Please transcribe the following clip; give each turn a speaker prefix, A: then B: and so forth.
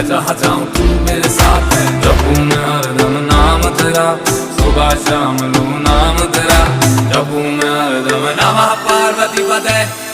A: जहाँ जाऊँ तू मेरे साथ है। जपूं मैं हरदम नाम तेरा, सुबह शाम लूं नाम तेरा। जपूं मैं हरदम नमः पार्वती पते।